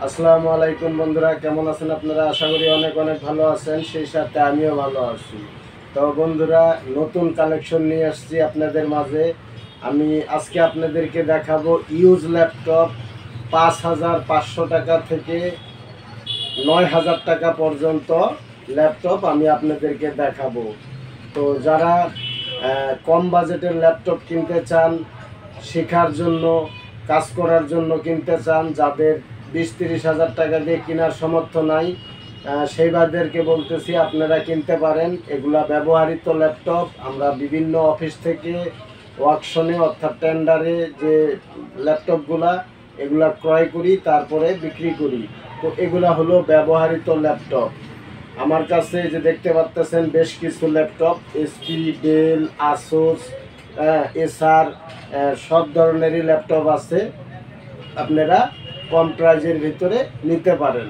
আসসালামু আলাইকুম বন্ধুরা, কেমন আছেন আপনারা? আশা করি অনেক অনেক ভালো আছেন, সেই সাথে আমিও ভালো আছি। তো বন্ধুরা, নতুন কালেকশন নিয়ে আসছি আপনাদের মাঝে। আমি আজকে আপনাদেরকে দেখাবো ইউজ ল্যাপটপ 5,500 টাকা থেকে 9,000 টাকা পর্যন্ত ল্যাপটপ আমি আপনাদেরকে দেখাবো। তো যারা কম বাজেটের ল্যাপটপ কিনতে চান, শেখার জন্য, কাজ করার জন্য কিনতে চান, যাদের 20-30 হাজার টাকা দিয়ে কেনার সামর্থ্য নাই, সেইবাদেরকে বলতেছি আপনারা কিনতে পারেন। এগুলা ব্যবহৃত ল্যাপটপ। আমরা বিভিন্ন অফিস থেকে ওয়ার্কশপে অর্থাৎ টেন্ডারে যে ল্যাপটপগুলা এগুলা ক্রয় করি, তারপরে বিক্রি করি। তো এগুলা হলো ব্যবহৃত ল্যাপটপ। আমার কাছে যে দেখতে পাচ্ছেন বেশ কিছু ল্যাপটপ, এসপি, ডেল, আসুস, এসার, সব ধরনেরই ল্যাপটপ আছে। আপনারা কম প্রাইজের ভিতরে নিতে পারেন।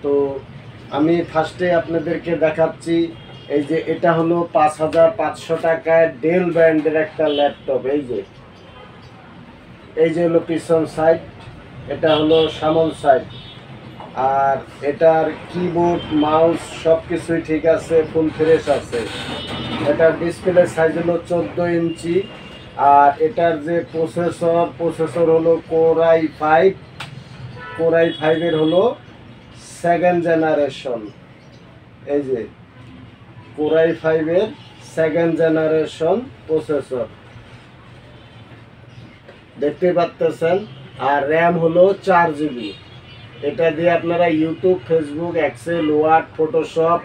তো আমি ফার্স্টে আপনাদেরকে দেখাচ্ছি, এই যে এটা হলো 5,500 টাকায় ডেল ব্র্যান্ডের একটা ল্যাপটপ। এই যে হলো পিছন সাইড, এটা হলো সামন সাইড। আর এটার কিবোর্ড, মাউস সব কিছুই ঠিক আছে, ফুল ফ্রেশ আছে। এটার ডিসপ্লে সাইজ হলো 14 ইঞ্চি। আর এটার যে প্রসেসর হলো কোরাই ফাইভের হলো 2nd জেনারেশন। এই যে কোরাই 5-এর 2nd জেনারেশন প্রসেসর দেখতে পাচ্ছেন। আর র্যাম হলো 4 GB। এটা দিয়ে আপনারা YouTube, Facebook, Excel, word, Photoshop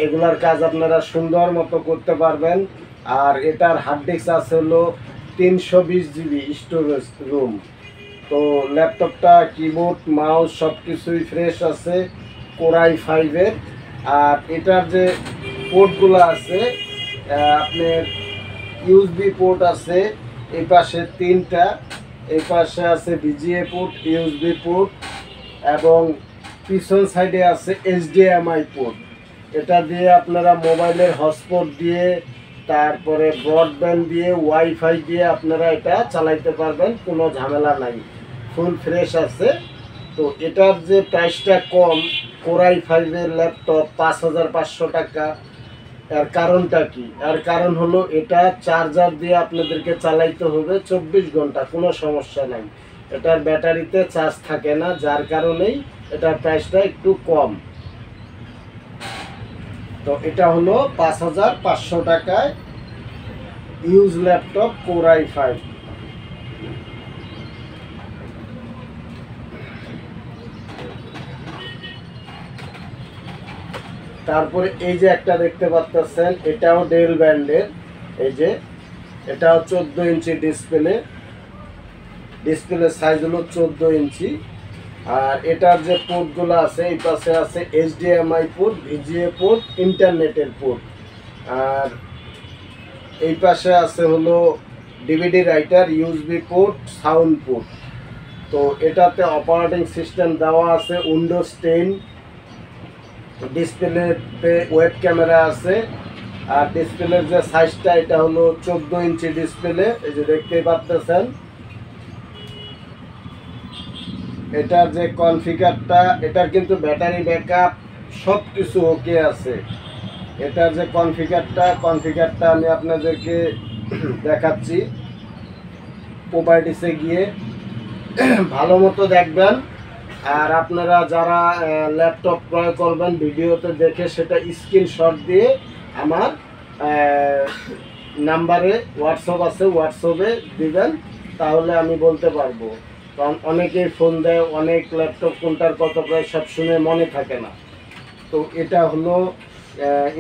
এগুলার কাজ আপনারা সুন্দর মতো করতে পারবেন। আর এটার হার্ড ডিস্ক আছে হলো 320 GB স্টোরেজ রুম। তো ল্যাপটপটা কিবোর্ড, মাউস সব কিছুই ফ্রেশ আছে কোরাই 5-এর। আর এটার যে পোর্টগুলো আছে, আপনার ইউএসবি পোর্ট আছে এই পাশে 3টা, এই পাশে আছে ভিজিএ পোর্ট, ইউএসবি পোর্ট, এবং পিছন সাইডে আছে এইচডিএমআই পোর্ট। এটা দিয়ে আপনারা মোবাইলের হটস্পট দিয়ে, তারপরে ব্রডব্যান্ড দিয়ে, ওয়াইফাই দিয়ে আপনারা এটা চালাইতে পারবেন, কোনো ঝামেলা নাই, ফুল ফ্রেশ আছে। তো এটার যে প্রাইসটা কম, কোরাই 5-এর ল্যাপটপ 5,500 টাকা। এর কারণটা কি? এর কারণ হলো এটা চার্জার দিয়ে আপনাদেরকে চালাইতে হবে 24 ঘন্টা, কোনো সমস্যা নাই। এটার ব্যাটারিতে চার্জ থাকে না, যার কারণেই এটার প্রাইসটা একটু কম। তো এটা হলো 5,500 টাকায় ইউজ ল্যাপটপ কোরাই 5। তারপরে এই যে একটা দেখতে পাচ্ছেন, এটাও ডেল ব্র্যান্ডের। এই যে এটাও 14 ইঞ্চি ডিসপ্লে সাইজ হলো 14 ইঞ্চি। আর এটার যে পোর্টগুলো আছে, এই পাশে আছে এইচডিএমআই পোর্ট, ভিজিএ পোর্ট, ইন্টারনেটের পোর্ট। আর এই পাশে আছে হলো DVD writer, USB port, sound port. তো এটাতে অপারেটিং সিস্টেম দেওয়া আছে উইন্ডোজ 10। ডিসপ্লেতে ওয়েব ক্যামেরা আছে। আর ডিসপ্লের যে সাইজটা, এটা হলো 14 ইঞ্চি ডিসপ্লে, এই যে দেখতেই পাচ্ছেন। এটার যে কনফিগারটা, এটার কিন্তু ব্যাটারি ব্যাকআপ সব কিছু ওকে আছে। এটার যে কনফিগারটা আমি আপনাদেরকে দেখাচ্ছি। প্রপার্টিসে গিয়ে ভালো মতো দেখবেন। আর আপনারা যারা ল্যাপটপ ক্রয় করবেন, ভিডিওতে দেখে সেটা স্ক্রিনশট দিয়ে আমার নাম্বারে হোয়াটসঅ্যাপ আছে, হোয়াটসঅ্যাপে দিবেন, তাহলে আমি বলতে পারবো। কারণ অনেকেই ফোন দেয়, অনেক ল্যাপটপ কোনটার কত প্রায় সব শুনে মনে থাকে না। তো এটা হলো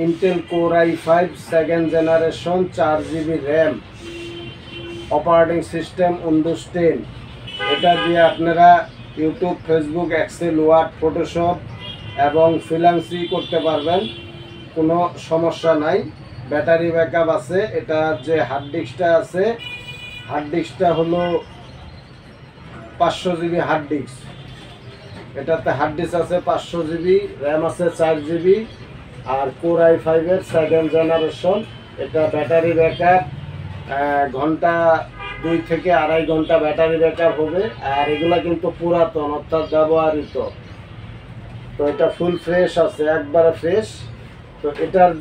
Intel core i 5 2nd generation, 4 GB RAM, operating system Windows 10। এটা দিয়ে আপনারা ইউটিউব, ফেসবুক, এক্সেল, ওয়ার্ড, ফটোশপ এবং ফ্রিল্যান্সিং করতে পারবেন, কোনো সমস্যা নাই। ব্যাটারি ব্যাকআপ আছে। এটা যে হার্ড ডিস্কটা হলো 500 GB হার্ড ডিস্ক। এটাতে হার্ড ডিস্ক আছে 500 GB, র্যাম আছে 4 GB। আর কোরাই 5-এর 2nd জেনারেশন। এটা ব্যাটারি ব্যাকআপ ঘন্টা থেকে 2.5 ঘন্টা ব্যাটারি ব্যাকআপ হবে। আর এগুলা কিন্তু পুরাতন অর্থাৎ ব্যবহৃত, তো এটা ফুল ফ্রেশ আছে, একবারে ফ্রেশ। তো এটার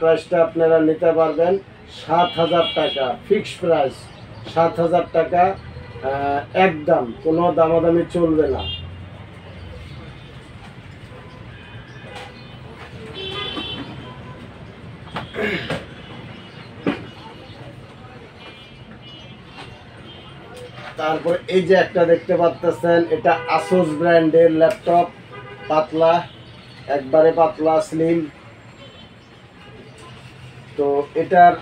প্রাইসটা আপনারা নিতে পারবেন 7,000 টাকা, ফিক্সড প্রাইস 7,000 টাকা, একদম, কোনো দামাদামি চলবে না। তারপর এই যে একটা দেখতে পাচ্ছেন, এটা আসুস ব্র্যান্ডের ল্যাপটপ, পাতলা, একবারে পাতলা স্লিম। তো এটার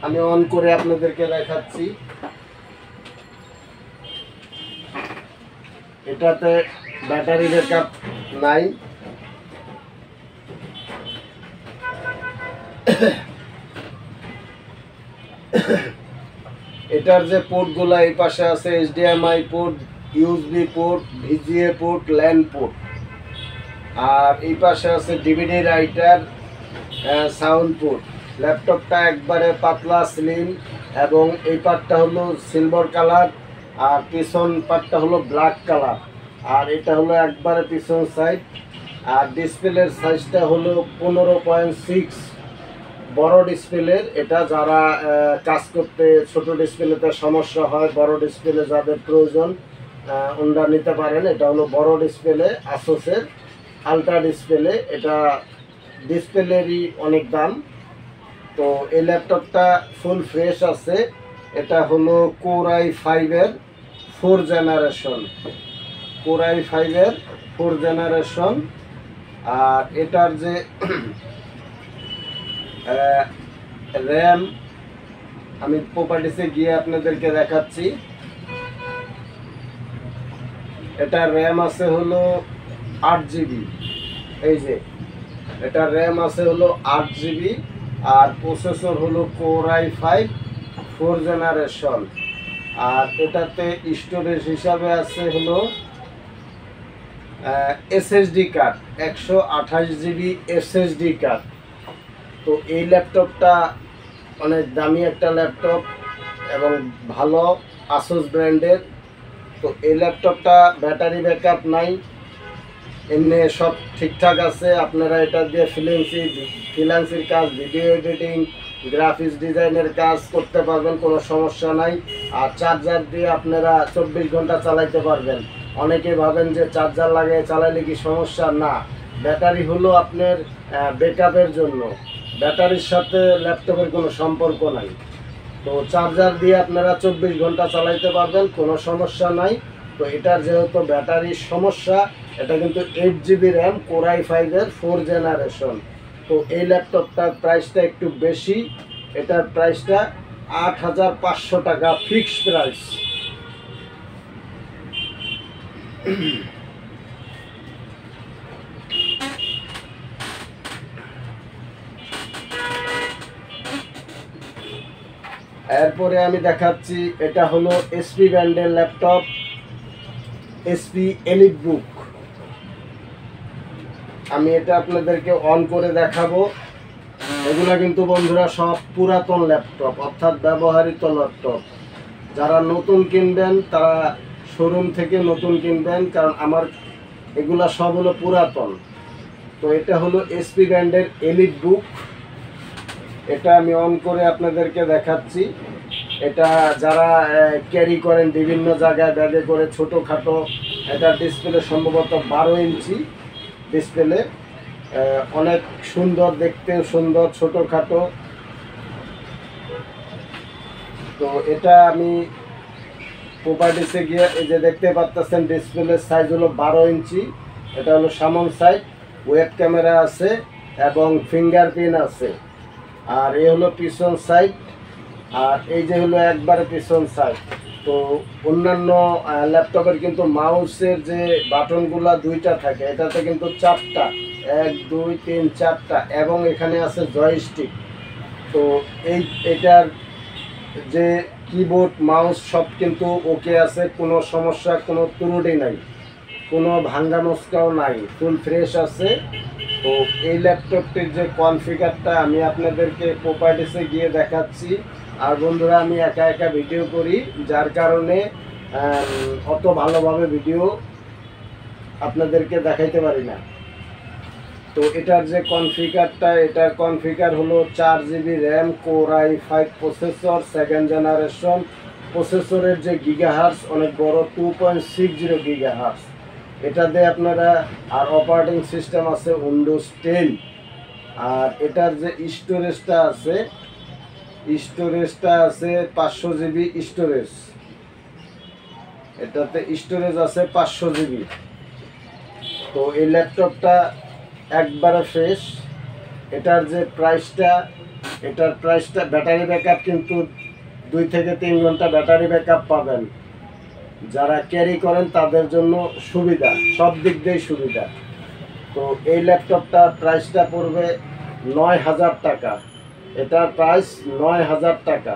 আমি অন করে আপনাদেরকে দেখাচ্ছি। এটাতে ব্যাটারি ব্যাকআপ নাই। এটার যে পোর্টগুলো এই পাশে আছে, HDMI port, USB port, VGA port, LAN port. আর এই পাশে আছে DVD রাইটার, সাউন্ড পোর্ট। ল্যাপটপটা একবারে পাতলা স্লিম, এবং এই পার্টটা হলো সিলভার কালার, আর পিছন পার্টটা হলো ব্ল্যাক কালার। আর এটা হলো একবারে পিছন সাইড। আর ডিসপ্লের সাইজটা হলো 15.6, বড় ডিসপ্লের। এটা যারা কাজ করতে ছোট ডিসপ্লেতে সমস্যা হয়, বড় ডিসপ্লে যাদের প্রয়োজন ওনারা নিতে পারেন। এটা হলো বড় ডিসপ্লে, আসুসের আলট্রা ডিসপ্লে। এটা ডিসপ্লেরই অনেক দাম। তো এই ল্যাপটপটা ফুল ফ্রেশ আছে। এটা হলো Core i5-এর 4 জেনারেশন, Core i5-এর 4 জেনারেশন। আর এটার যে র্যাম, আমি প্রপার্টিসে গিয়ে আপনাদেরকে দেখাচ্ছি। এটা র্যাম আছে হলো 8 জিবি। এই যে এটা র্যাম আছে হলো 8 জিবি। আর প্রসেসর হলো Core i5 4 জেনারেশন। আর এটাতে স্টোরেজ হিসাবে আছে হলো SSD card, 128 GB SSD card. তো এই ল্যাপটপটা অনেক দামি একটা ল্যাপটপ এবং ভালো, আসুস ব্র্যান্ডের। তো এই ল্যাপটপটা ব্যাটারি ব্যাকআপ নাই, এমনি সব ঠিকঠাক আছে। আপনারা এটা দিয়ে ফ্রিল্যান্সির কাজ, ভিডিও এডিটিং, গ্রাফিক্স ডিজাইনের কাজ করতে পারবেন, কোনো সমস্যা নাই। আর চার্জার দিয়ে আপনারা 24 ঘন্টা চালাইতে পারবেন। অনেকে ভাবেন যে চার্জার লাগিয়ে চালাইলে কি সমস্যা, না। ব্যাটারি হলো আপনার ব্যাকআপের জন্য, ব্যাটারির সাথে ল্যাপটপের কোনো সম্পর্ক নাই। তো চার্জার দিয়ে আপনারা 24 ঘন্টা চালাইতে পারবেন, কোনো সমস্যা নাই। তো এটার যেহেতু ব্যাটারির সমস্যা, এটা কিন্তু 8 জিবি র্যাম, Core i5-এর 4 জেনারেশন। তো এই ল্যাপটপটার প্রাইসটা একটু বেশি। এটার প্রাইসটা 8,500 টাকা, ফিক্সড প্রাইস। এরপরে আমি দেখাচ্ছি, এটা হলো HP ব্র্যান্ডের ল্যাপটপ, HP EliteBook। আমি এটা আপনাদেরকে অন করে দেখাবো। এগুলা কিন্তু বন্ধুরা সব পুরাতন ল্যাপটপ, অর্থাৎ ব্যবহৃত ল্যাপটপ। যারা নতুন কিনবেন তারা শোরুম থেকে নতুন কিনবেন, কারণ আমার এগুলা সব হলো পুরাতন। তো এটা হলো HP ব্র্যান্ডের EliteBook। এটা আমি অন করে আপনাদেরকে দেখাচ্ছি। এটা যারা ক্যারি করেন বিভিন্ন জায়গায় ব্যাগে করে, ছোটোখাটো, এটা ডিসপ্লে সম্ভবত 12 ইঞ্চি ডিসপ্লে, অনেক সুন্দর দেখতে, সুন্দর, ছোটোখাটো। তো এটা আমি প্রপার্টিসে গিয়ে এই যে দেখতে পাচ্ছেন, ডিসপ্লের সাইজ হলো 12 ইঞ্চি। এটা হলো সামন সাইড, ওয়েব ক্যামেরা আছে এবং ফিঙ্গারপ্রিন্ট আছে। আর এই হলো পিছন সাইড, আর এই যে হলো একবারে পিছন সাইড। তো অন্যান্য ল্যাপটপের কিন্তু মাউসের যে বাটনগুলা 2টা থাকে, এটাতে কিন্তু 4টা, 1 2 3 4টা, এবং এখানে আছে জয়স্টিক। তো এটার যে কিবোর্ড, মাউস সব কিন্তু ওকে আছে, কোনো সমস্যা, কোনো ত্রুটি নাই। কোনো ভাঙ্গা মস্কাও নাই, ফুল ফ্রেশ আছে। তো এই ল্যাপটপটির যে কনফিগারটা আমি আপনাদেরকে প্রপার্টিসে গিয়ে দেখাচ্ছি। আর বন্ধুরা আমি একা একা ভিডিও করি, যার কারণে অত ভালোভাবে ভিডিও আপনাদেরকে দেখাইতে পারি না। তো এটার যে কনফিগারটা, এটার কনফিগার হলো 4 GB RAM, core i5 processor, 2nd generation. প্রসেসরের যে গিগাহার্স অনেক বড়, 2.60 গিগাহার্স এটাতে আপনারা। আর অপারেটিং সিস্টেম আছে উইন্ডোজ 10। আর এটার যে স্টোরেজটা আছে 500 GB স্টোরেজ। এটাতে স্টোরেজ আছে 500 GB। তো এই ল্যাপটপটা একবারে ফ্রেশ। এটার যে প্রাইসটা, ব্যাটারি ব্যাকআপ কিন্তু 2 থেকে 3 ঘন্টা ব্যাটারি ব্যাকআপ পাবেন। যারা ক্যারি করেন তাদের জন্য সুবিধা, সব দিক দিয়েই সুবিধা। তো এই ল্যাপটপটার প্রাইসটা পড়বে 9,000 টাকা। এটার প্রাইস 9,000 টাকা।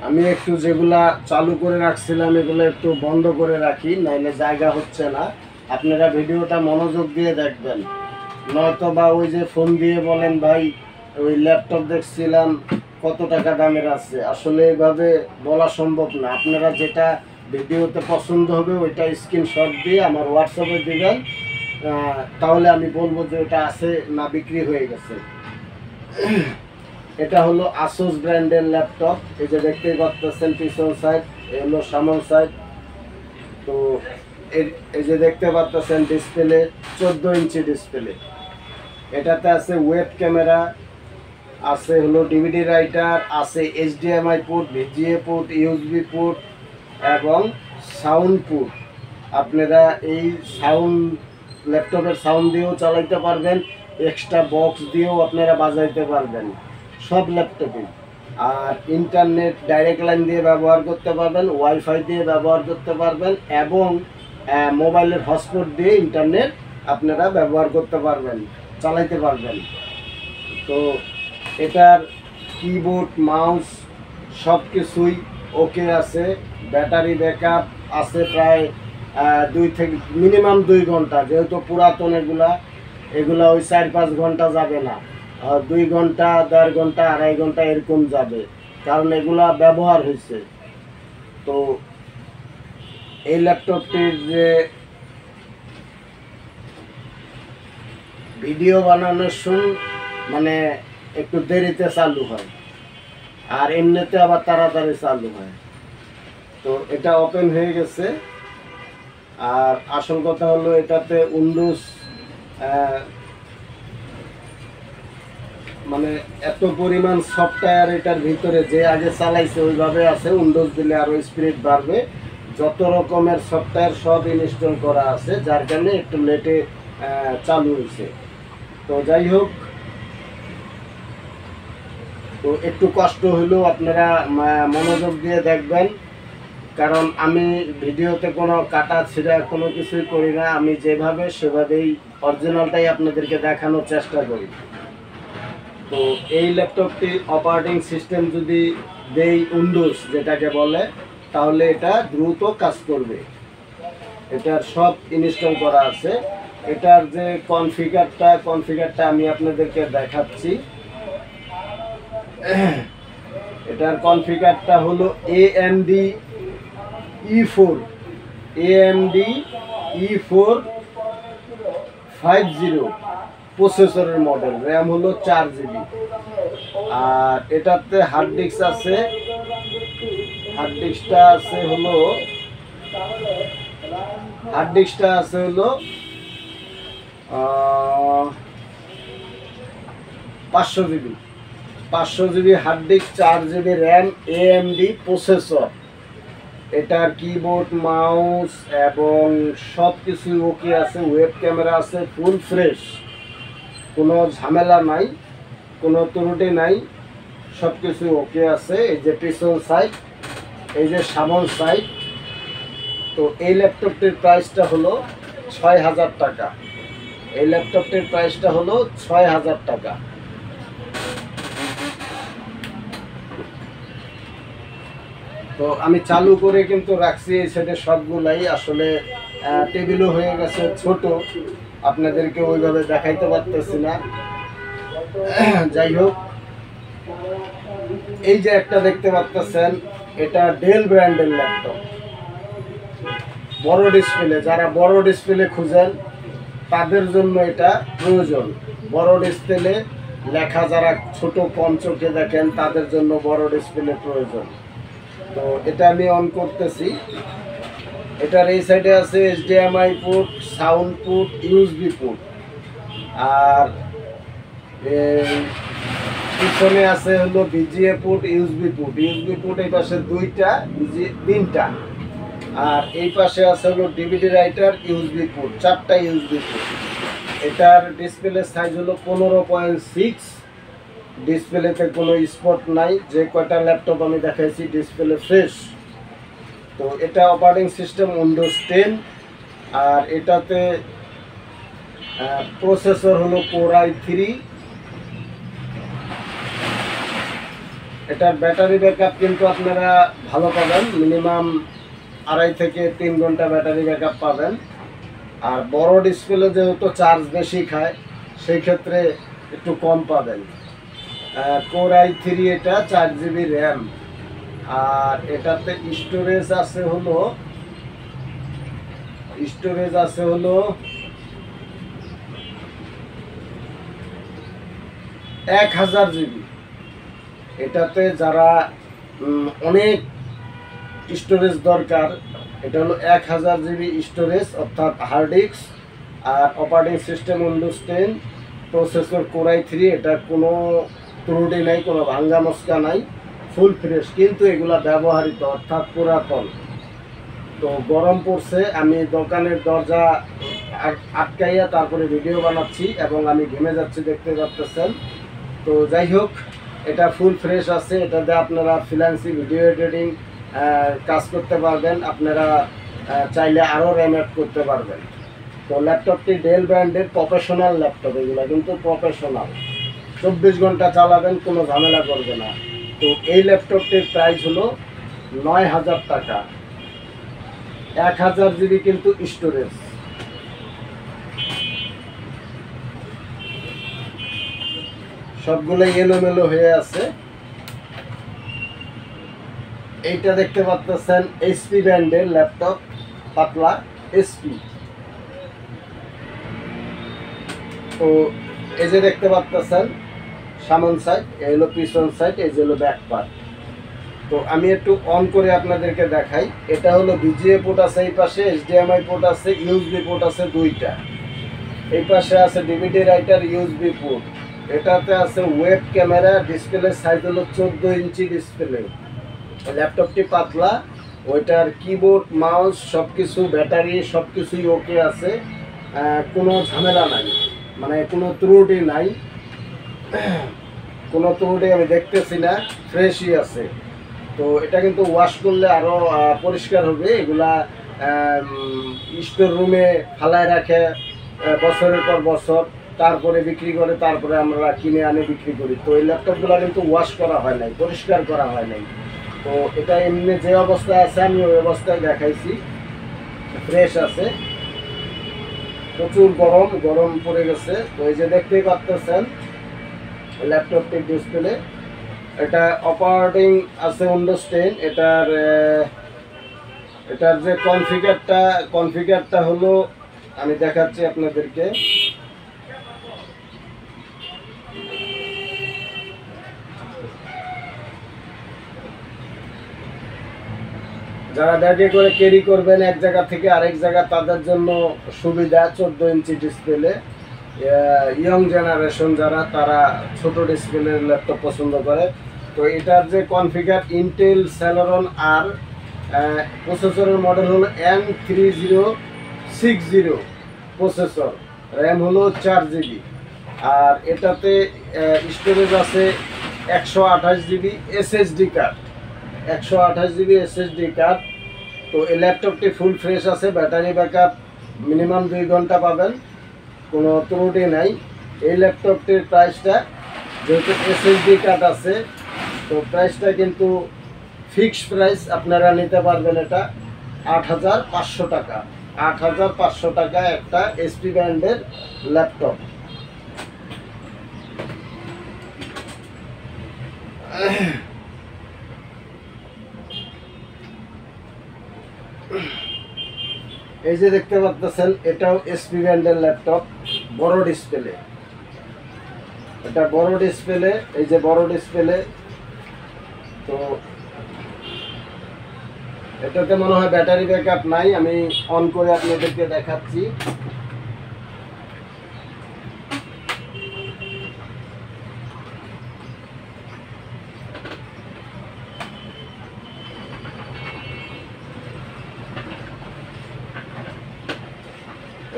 আমি একটু যেগুলা চালু করে রাখছিলাম এগুলো একটু বন্ধ করে রাখি, নাইলে জায়গা হচ্ছে না। আপনারা ভিডিওটা মনোযোগ দিয়ে দেখবেন, নয়তো বা ওই যে ফোন দিয়ে বলেন ভাই ওই ল্যাপটপ দেখছিলাম কত টাকা দামের আছে। আসলে এভাবে বলা সম্ভব না। আপনারা যেটা ভিডিওতে পছন্দ হবে ওইটা স্ক্রিনশট দিয়ে আমার হোয়াটসঅ্যাপে দিবেন, তাহলে আমি বলবো যে ওটা আছে না বিক্রি হয়ে গেছে। এটা হলো আসুস ব্র্যান্ডের ল্যাপটপ। এই যে দেখতেই পাচ্ছেন পিছন সাইড, এই হলো সামন সাইড। তো এই যে দেখতে পাচ্ছেন ডিসপ্লে 14 ইঞ্চি ডিসপ্লে। এটাতে আছে ওয়েব ক্যামেরা, আছে হলো ডিভিডি রাইটার, আছে HDMI port, VGA port, USB port এবং সাউন্ড পোর্ট। আপনারা এই সাউন্ড ল্যাপটপের সাউন্ড দিয়েও চালাইতে পারবেন, এক্সট্রা বক্স দিয়েও আপনারা বাজাইতে পারবেন সব ল্যাপটপে। আর ইন্টারনেট ডাইরেক্ট লাইন দিয়ে ব্যবহার করতে পারবেন, ওয়াইফাই দিয়ে ব্যবহার করতে পারবেন এবং মোবাইলের হটস্পট দিয়ে ইন্টারনেট আপনারা ব্যবহার করতে পারবেন, চালাইতে পারবেন। তো এটার কিবোর্ড, মাউস সব কিছুই ওকে আছে। ব্যাটারি ব্যাকআপ আছে প্রায় 2 থেকে মিনিমাম 2 ঘন্টা। যেহেতু পুরাতন এগুলা ওই 4-5 ঘন্টা যাবে না, 2 ঘন্টা, 1.5 ঘন্টা, 2.5 ঘন্টা এরকম যাবে, কারণ এগুলা ব্যবহার হয়েছে। তো এই ল্যাপটপটির যে ভিডিও বানানোর মানে একটু দেরিতে চালু হয়, আর এমনিতে আবার তাড়াতাড়ি চালু হয়। তো এটা ওপেন হয়ে গেছে। আর আসল কথা হলো এটাতে উইন্ডোজ মানে এত পরিমাণ সফটওয়্যার এটার ভিতরে, যে আগে চালাইছে ওইভাবে আছে। উইন্ডোজ দিলে আরও স্পিড বাড়বে। যত রকমের সফটওয়্যার সব ইনস্টল করা আছে, যার কারণে একটু লেটে চালু হয়েছে। তো যাই হোক, তো একটু কষ্ট হলেও আপনারা মনোযোগ দিয়ে দেখবেন, কারণ আমি ভিডিওতে কোনো কাটা ছিঁড়া কোনো কিছুই করি না। আমি যেভাবে সেভাবেই অরিজিনালটাই আপনাদেরকে দেখানোর চেষ্টা করি। তো এই ল্যাপটপটি অপারেটিং সিস্টেম যদি দেই উইন্ডোজ যেটাকে বলে, তাহলে এটা দ্রুত কাজ করবে। এটার সব ইনস্টল করা আছে। এটার যে কনফিগারটা আমি আপনাদেরকে দেখাচ্ছি। এটার কনফিগারটা হলো AMD E4 50 প্রসেসরের মডেল, র্যাম হলো 4 GB। আর এটাতে হার্ড ডিস্ক আছে, হার্ড ডিস্কটা আছে হলো 500 GB। 500 GB hard disk, 4 GB RAM, AMD processor. এটার কিবোর্ড, মাউস এবং সব কিছু ওকে আছে। ওয়েব ক্যামেরা আছে, ফুল ফ্রেশ, কোনো ঝামেলা নাই, কোনো ত্রুটি নাই, সব কিছু ওকে আছে। এই যে পিছন সাইড, এই যে সামন সাইড, তো এই ল্যাপটপটির প্রাইসটা হলো ৬,০০০ টাকা। এই ল্যাপটপটির প্রাইসটা হলো ৬,০০০ টাকা। তো আমি চালু করে কিন্তু রাখছি এই সাইডে সবগুলাই, আসলে টেবিলও হয়ে গেছে ছোট, আপনাদেরকে ওইভাবে দেখাইতে পারতেছি না। যাই হোক, এই যে একটা দেখতে পাচ্ছেন, এটা ডেল ব্র্যান্ডের ল্যাপটপ, বড় ডিসপ্লে। যারা বড় ডিসপ্লে খুঁজেন তাদের জন্য এটা প্রয়োজন। বড় ডিসপ্লে লেখা যারা ছোট কম চোখে দেখেন তাদের জন্য বড় ডিসপ্লে প্রয়োজন। তো এটা আমি অন করতেছি। এটার এই সাইডে আছে HDMI port, sound port, USB port, আর পিছনে আছে হলো VGA port, USB port. USB port এই পাশে 2টা, তিনটা, আর এই পাশে আছে হলো DVD রাইটার, USB পোর্ট, 4টা USB পোর্ট। এটার ডিসপ্লে সাইজ হলো 15.6। ডিসপ্লেতে কোনো স্পট নাই, যে কয়টা ল্যাপটপ আমি দেখাইছি ডিসপ্লে ফ্রেশ। তো এটা অপারেটিং সিস্টেম উইন্ডোজ 10, আর এটাতে প্রসেসর হলো Core i3। এটার ব্যাটারি ব্যাকআপ কিন্তু আপনারা ভালো পাবেন, মিনিমাম 2.5 থেকে 3 ঘন্টা ব্যাটারি ব্যাকআপ পাবেন। আর বড় ডিসপ্লে যেহেতু চার্জ বেশি খায়, সেই ক্ষেত্রে একটু কম পাবেন। Core i3, এটা 4 GB র্যাম, আর এটাতে স্টোরেজ আছে হলো 1000 GB। এটাতে যারা অনেক স্টোরেজ দরকার, এটা হলো 1000 GB স্টোরেজ, অর্থাৎ হার্ড ডিস্ক। আর operating system Windows 10, processor Core i3। এটা কোনো ত্রুটি নাই, কোনো ভাঙ্গা মস্কা নাই, ফুল ফ্রেশ। কিন্তু এগুলা ব্যবহৃত, অর্থাৎ পুরাতন। তো গরম পড়ছে, আমি দোকানের দরজা আটকাইয়া তারপরে ভিডিও বানাচ্ছি এবং আমি ঘেমে যাচ্ছি, দেখতে পাচ্ছেন। তো যাই হোক, এটা ফুল ফ্রেশ আছে। এটাতে আপনারা ফ্রিল্যান্সিং, ভিডিও এডিটিং কাজ করতে পারবেন। আপনারা চাইলে আরও র্যাম অ্যাড করতে পারবেন। তো ল্যাপটপটি ডেল ব্র্যান্ডের প্রফেশনাল ল্যাপটপ, এগুলো কিন্তু প্রফেশনাল, 24 ঘন্টা চালাবেন, কোনো ঝামেলা করবে না। তো এই ল্যাপটপটির প্রাইস হলো 9,০০০ টাকা। 1000 GB কিন্তু স্টোরেজ। সবগুলো এলোমেলো হয়ে আছে। এইটা দেখতে পাচ্ছেন HP ব্র্যান্ডের ল্যাপটপ, পাতলা HP। তো এই যে দেখতে পাচ্ছেন সামন সাইড, এই হলো পিছন সাইড, এই যে হলো ব্যাক পার্ট। তো আমি একটু অন করে আপনাদেরকে দেখাই। এটা হলো VGA পোর্ট আছে এই পাশে, HDMI পোর্ট আছে, USB পোর্ট আছে 2টা। এই পাশে আছে DVD রাইটার, USB পোর্ট। এটাতে আছে ওয়েব ক্যামেরা। ডিসপ্লে সাইজ হলো 14 ইঞ্চি ডিসপ্লে। ল্যাপটপটি পাতলা, ওইটার কিবোর্ড, মাউস সব কিছু, ব্যাটারি সব কিছুই ওকে আছে, কোনো ঝামেলা নাই, মানে কোনো ত্রুটি নাই, কোনো ত্রুটি আমি দেখতেছি না, ফ্রেশই আছে। তো এটা কিন্তু ওয়াশ করলে আরও পরিষ্কার হবে। এগুলা স্টোর রুমে ফালায় রাখে বছরের পর বছর, তারপরে বিক্রি করে, তারপরে আমরা কিনে আনে বিক্রি করি। তো এই ল্যাপটপগুলো কিন্তু ওয়াশ করা হয় নাই, পরিষ্কার করা হয় নাই। তো এটা এমনি যে অবস্থায় আছে আমি ওই অবস্থায় দেখাইছি, ফ্রেশ আছে। প্রচুর গরম পড়ে গেছে। তো এই যে দেখতেই পাচ্ছেন ল্যাপটপটির ডিসপ্লে। এটা অপারেটিং আছে উইন্ডোজ 10। এটার যে কনফিগারটা হলো, আমি দেখাচ্ছি আপনাদেরকে। যারা ব্যাগে করে ক্যারি করবেন এক জায়গা থেকে আরেক জায়গা, তাদের জন্য সুবিধা। 14 ইঞ্চি ডিসপ্লে। ইয়ং জেনারেশন যারা, তারা ছোট ডিসপ্লের ল্যাপটপ পছন্দ করে। তো এটার যে কনফিগার, ইন্টেল সেলেরন আর প্রসেসরের মডেল হলো M3060 প্রসেসর, র্যাম হলো 4 GB। আর এটাতে স্টোরেজ আছে 128 GB SSD card, 128 GB SSD card. তো এই ল্যাপটপটি ফুল ফ্রেশ আছে, ব্যাটারি ব্যাকআপ মিনিমাম 2 ঘন্টা পাবেন, কোনো ত্রুটি নাই। এই ল্যাপটপটির প্রাইসটা যেহেতু এসএসডি কার্ড আছে, তো প্রাইসটা কিন্তু ফিক্সড প্রাইস, আপনারা নিতে পারবেন এটা 8,500 টাকা। 8,500 টাকা একটা এসপি ব্র্যান্ডের ল্যাপটপ। এই যে দেখতে পাচ্ছেন, এটাও এসপি ব্র্যান্ডের ল্যাপটপ, বড় ডিসপ্লে। এটা বড় ডিসপ্লে, এই যে বড় ডিসপ্লে। তো এটাতে মনে হয় ব্যাটারি ব্যাকআপ নাই, আমি অন করে আপনাদেরকে দেখাচ্ছি।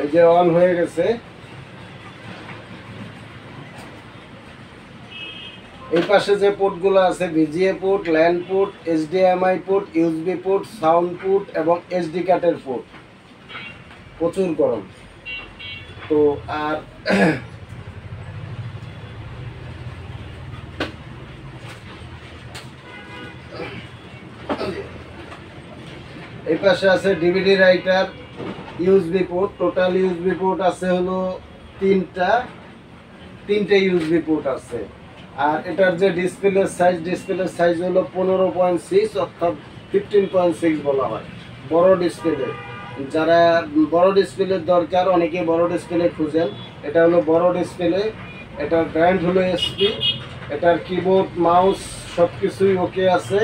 এই যে অন হয়ে গেছে। এই পাশে যে পোর্টগুলো আছে, VGA port, LAN port, HDMI port, USB port, sound port এবং এসডি কার্ডের পোর্ট, প্রচুর গরম। তো আর এই পাশে আছে DVD writer, USB port. Total USB port আছে হলো তিনটে ইউএসবি পোর্ট আছে। আর এটার যে ডিসপ্লের সাইজ হলো 15.6 অর্থাৎ 15.6 বলা হয়, বড় ডিসপ্লে। যারা বড় ডিসপ্লের দরকার, অনেকে বড় ডিসপ্লে খুঁজেন, এটা হলো বড় ডিসপ্লে। এটার ব্র্যান্ড হলো এসপি। এটার কিবোর্ড, মাউস সব কিছুই ওকে আছে।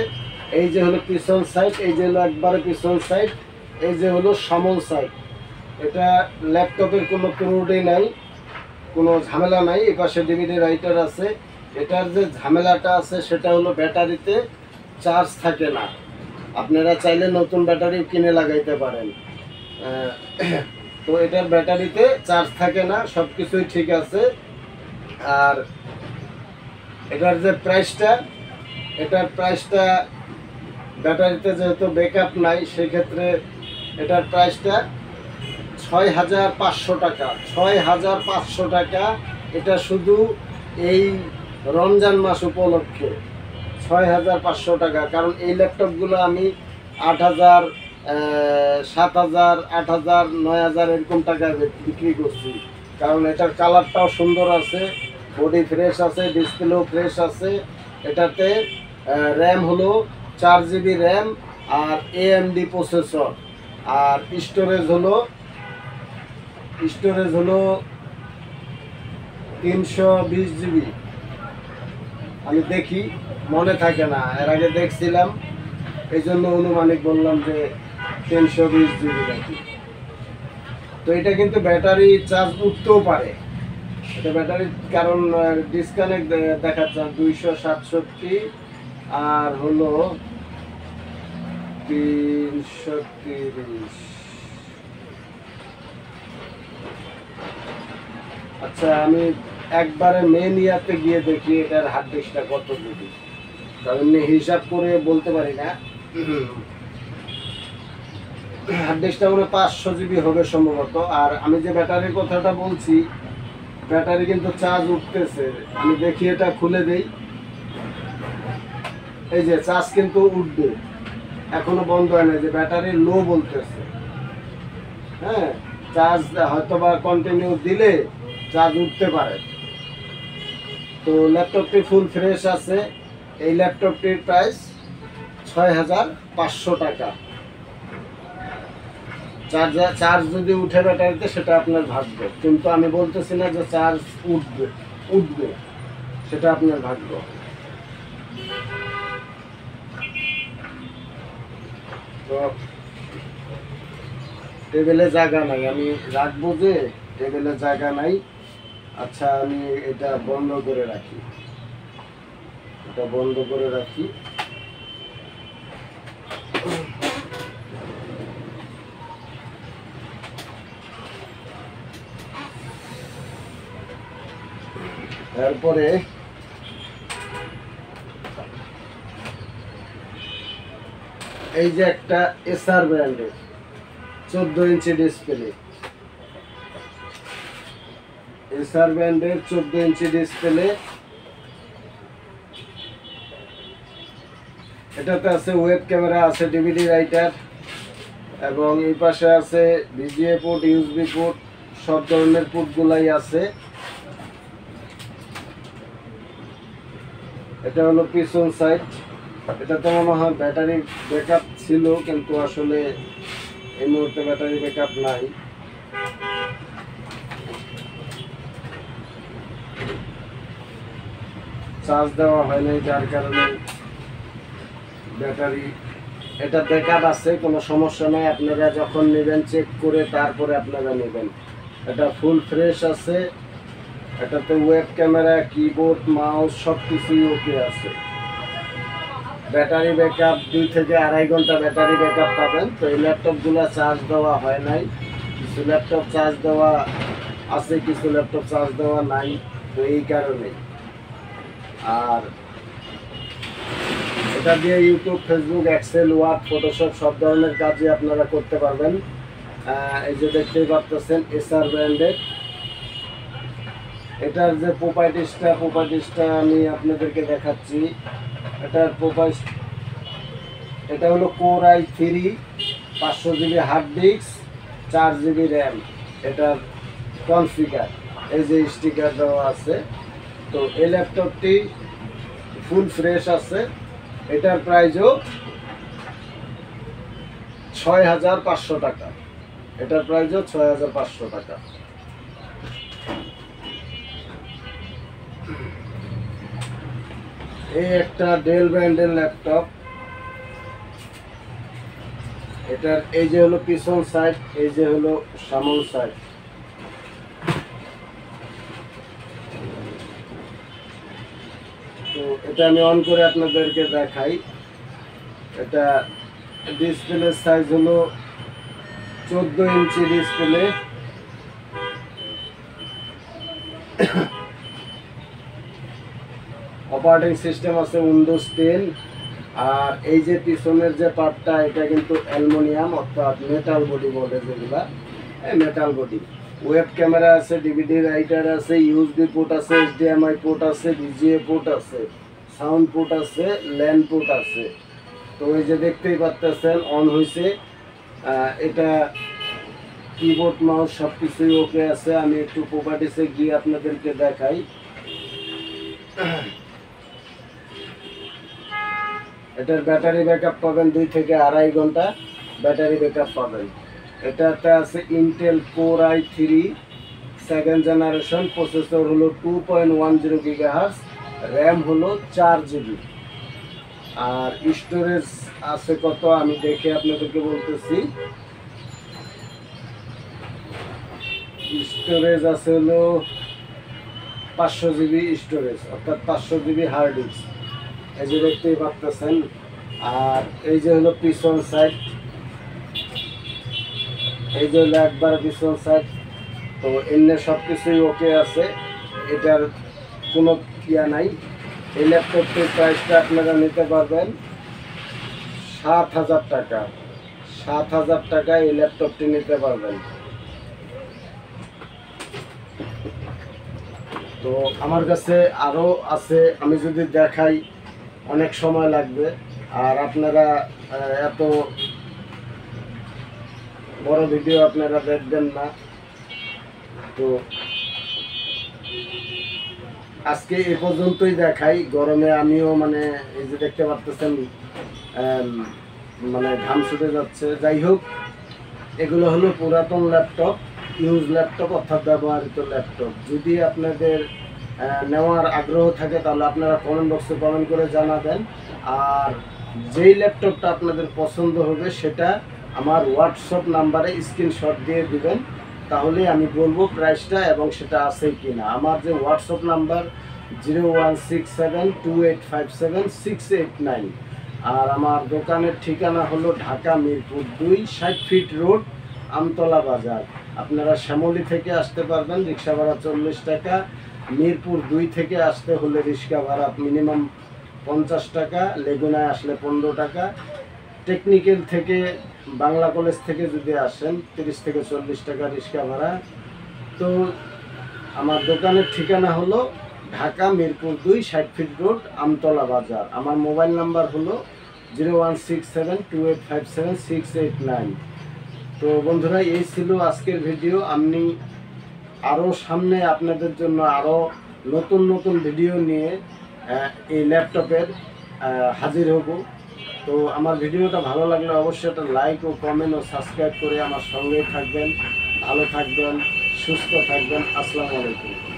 এই যে হলো পিছন সাইড, এই যে হলো একবারে পিছন সাইড, এই যে হলো সামন সাইড। এটা ল্যাপটপের কোনো ত্রুটি নাই, কোনো ঝামেলা নাই। এপাশে ডিভিডি রাইটার আছে। এটার যে ঝামেলাটা আছে সেটা হলো ব্যাটারিতে চার্জ থাকে না। আপনারা চাইলে নতুন ব্যাটারি কিনে লাগাইতে পারেন। তো এটার ব্যাটারিতে চার্জ থাকে না, সব কিছুই ঠিক আছে। আর এটার যে এটার প্রাইসটা ব্যাটারিতে যেহেতু ব্যাকআপ নাই, সেক্ষেত্রে এটার প্রাইসটা 6,500 টাকা। 6,500 টাকা। এটা শুধু এই রমজান মাস উপলক্ষে 6,500 টাকা। কারণ এই ল্যাপটপগুলো আমি 8,000, 7,000, 8,000, 9,000 এরকম টাকায় বিক্রি করছি। কারণ এটার কালারটাও সুন্দর আছে, বডি ফ্রেশ আছে, ডিসপ্লেও ফ্রেশ আছে। এটাতে র্যাম হলো 4 জিবি র্যাম আর এএমডি প্রসেসর। আর স্টোরেজ হলো 320 জিবি। আমি দেখি, মনে থাকে না, এর আগে দেখছিলাম, এই জন্য অনুমানিক বললাম যে 320 জিবি নাকি। তো এটা কিন্তু ব্যাটারি চার্জ উঠতেও পারে, এটা ব্যাটারি, কারণ ডিসকানেক্ট দেখাচ্ছে 267 আর হলো 330। আচ্ছা, আমি একবারে মেন ইয়াতে গিয়ে দেখি এটার হার্ড ডিস্কটা কত জিবি, কারণ হিসাব করে বলতে পারি না। হার্ড ডিস্কটা মনে 500 জিবি হবে সম্ভবত। আর আমি যে ব্যাটারির কথাটা বলছি, ব্যাটারি কিন্তু চার্জ উঠতেছে। আমি দেখি, এটা খুলে দেই, এই যে চার্জ কিন্তু উঠবে, এখনো বন্ধ হয় না, যে ব্যাটারি লো বলতেছে। হ্যাঁ, চার্জ হয়তো বা কন্টিনিউ দিলে চার্জ উঠতে পারে। তো ল্যাপটপটি ফুল ফ্রেশ আছে। এই ল্যাপটপটির প্রাইস 6,500 টাকা। চার্জ যদি উঠে ব্যাটারিতে, সেটা আপনার ভাগ্য, কিন্তু আমি বলতেছি না যে চার্জ উঠবে, সেটা আপনার ভাগ্য। তো টেবিলে জায়গা নাই, আমি রাখবো যে, টেবিলে জায়গা নাই। আচ্ছা, আমি এটা বন্ধ করে রাখি, তারপরে এই যে একটা এসআর ব্র্যান্ডের 14 ইঞ্চি ডিসপ্লে, এসআর ব্র্যান্ডের 14 ইঞ্চি ডিসপ্লে। এটাতে আছে ওয়েব ক্যামেরা, আছে ডিভিডি রাইটার, এবং এই পাশে আছে ভিজিএ পোর্ট, ইউএসবি পোর্ট, সব ধরনের পোর্টগুলাই আছে। এটা হলো পিছন সাইড। এটাতে মনে হয় ব্যাটারি ব্যাকআপ ছিল, কিন্তু আসলে এই মুহূর্তে ব্যাটারি ব্যাকআপ নাই। চার্জ দেওয়া হয় নাই, যার কারণে ব্যাটারি, এটা ব্যাকআপ আছে, কোনো সমস্যা নাই। আপনারা যখন নেবেন চেক করে তারপরে আপনারা নেবেন। এটা ফুল ফ্রেশ আছে। এটাতে ওয়েব ক্যামেরা, কিবোর্ড, মাউস সব কিছুই ওকে আছে। ব্যাটারি ব্যাকআপ 2 থেকে 2.5 ঘন্টা ব্যাটারি ব্যাকআপ পাবেন। তো এই ল্যাপটপগুলো চার্জ দেওয়া হয় নাই, কিছু ল্যাপটপ চার্জ দেওয়া আছে, কিছু ল্যাপটপ চার্জ দেওয়া নাই, তো এই কারণে। আর এটা দিয়ে YouTube, Facebook, Excel, word, Photoshop সব ধরনের কাজই আপনারা করতে পারবেন। এই যে দেখতেই পাচ্ছেন এসআর ব্র্যান্ডের। এটার যে প্রপার্টিসটা আমি আপনাদেরকে দেখাচ্ছি। এটার এটা হলো core i3, 500 GB hard disk, 4 GB RAM. এটার কনফিগার, এই যে স্টিকার দেওয়া আছে। তো এই ল্যাপটপটি ফুল ফ্রেশ আছে। এটার প্রাইসও 6500 টাকা। এটার প্রাইসও 6500 টাকা। এই একটা ডেল ব্র্যান্ডের ল্যাপটপ। এটার এই যে হলো পিছন সাইড, এই যে হলো সামন সাইড। তো এটা আমি অন করে আপনাদেরকে দেখাই। এটা ডিসপ্লের সাইজ হলো 14 ইঞ্চি ডিসপ্লে। অপারেটিং সিস্টেম আছে উইন্ডোজ 10। আর এই যে পিছনের যে পার্টটা, এটা কিন্তু অ্যালুমিনিয়াম, অর্থাৎ মেটাল বডি বলে যেগুলা, মেটাল বডি। ওয়েব ক্যামেরা আছে, ডিভিডি রাইটার আছে, ইউএসবি পোর্ট আছে, এইচডিএমআই পোর্ট আছে, ভিজিএ পোর্ট আছে, সাউন্ড পোর্ট আছে, ল্যান পোর্ট আছে। তো এই যে দেখতেই পাচ্ছেন অন হয়েছে। এটা কিবোর্ড, মাউস সব কিছুই ওকে আছে। আমি একটু প্রপার্টিসে গিয়ে আপনাদেরকে দেখাই। এটার ব্যাটারি ব্যাকআপ পাবেন 2 থেকে 2.5 ঘন্টা ব্যাটারি ব্যাকআপ পাবেন। এটাতে আছে Intel core i3 second generation, processor হলো 2.10 GHz, র্যাম হলো 4 জিবি। আর স্টোরেজ আছে কত আমি দেখে আপনাদেরকে বলতেছি। স্টোরেজ আছে হলো 500 জিবি স্টোরেজ, অর্থাৎ 500 জিবি হার্ড ডিস্ক। এই যে দেখতেই পাচ্ছেন। আর এই যে হলো পিছন সাইড, এই যে হলো একবার পিছন সাইড। তো এমনি সব কিছুই ওকে আছে, এটার কোনো ইয়া নাই। এই ল্যাপটপটির প্রাইসটা আপনারা নিতে পারবেন 7000 টাকা। 7000 টাকায় এই ল্যাপটপটি নিতে পারবেন। তো আমার কাছে আরও আছে, আমি যদি দেখাই অনেক সময় লাগবে, আর আপনারা এত বড় ভিডিও আপনারা দেখবেন না। তো আজকে এ পর্যন্তই দেখাই। গরমে আমিও মানে এই যে দেখতে পাচ্ছেন মানে ঘাম ছুটে যাচ্ছে। যাই হোক, এগুলো হলো পুরাতন ল্যাপটপ, ইউজ ল্যাপটপ, অর্থাৎ ব্যবহৃত ল্যাপটপ। যদি আপনাদের নেওয়ার আগ্রহ থাকে তাহলে আপনারা কমেন্ট বক্সে কমেন্ট করে জানাবেন। আর যেই ল্যাপটপটা আপনাদের পছন্দ হবে সেটা আমার হোয়াটসঅ্যাপ নাম্বারে স্ক্রিনশট দিয়ে দিবেন, তাহলে আমি বলবো প্রাইসটা এবং সেটা আছে কি না। আমার যে হোয়াটসঅ্যাপ নাম্বার 01672857689। আর আমার দোকানের ঠিকানা হলো ঢাকা মিরপুর 2, 60 ফিট রোড, আমতলা বাজার। আপনারা শ্যামলী থেকে আসতে পারবেন, রিক্সা ভাড়া 40 টাকা। মিরপুর 2 থেকে আসতে হলে রিক্সা ভাড়া মিনিমাম 50 টাকা, লেগুনায় আসলে 15 টাকা। টেকনিক্যাল থেকে বাংলা কলেজ থেকে যদি আসেন 30 থেকে 40 টাকা রিক্সা ভাড়া। তো আমার দোকানের ঠিকানা হলো ঢাকা মিরপুর 2 60 ফিট রোড আমতলা বাজার। আমার মোবাইল নাম্বার হলো 01672857 689। তো বন্ধুরা, এই ছিল আজকের ভিডিও। আমি আরও সামনে আপনাদের জন্য আরও নতুন নতুন ভিডিও নিয়ে এই ল্যাপটপের হাজির হব। তো আমার ভিডিওটা ভালো লাগলে অবশ্যই একটা লাইক ও কমেন্ট ও সাবস্ক্রাইব করে আমার সঙ্গেই থাকবেন। ভালো থাকবেন, সুস্থ থাকবেন। আসসালামু আলাইকুম।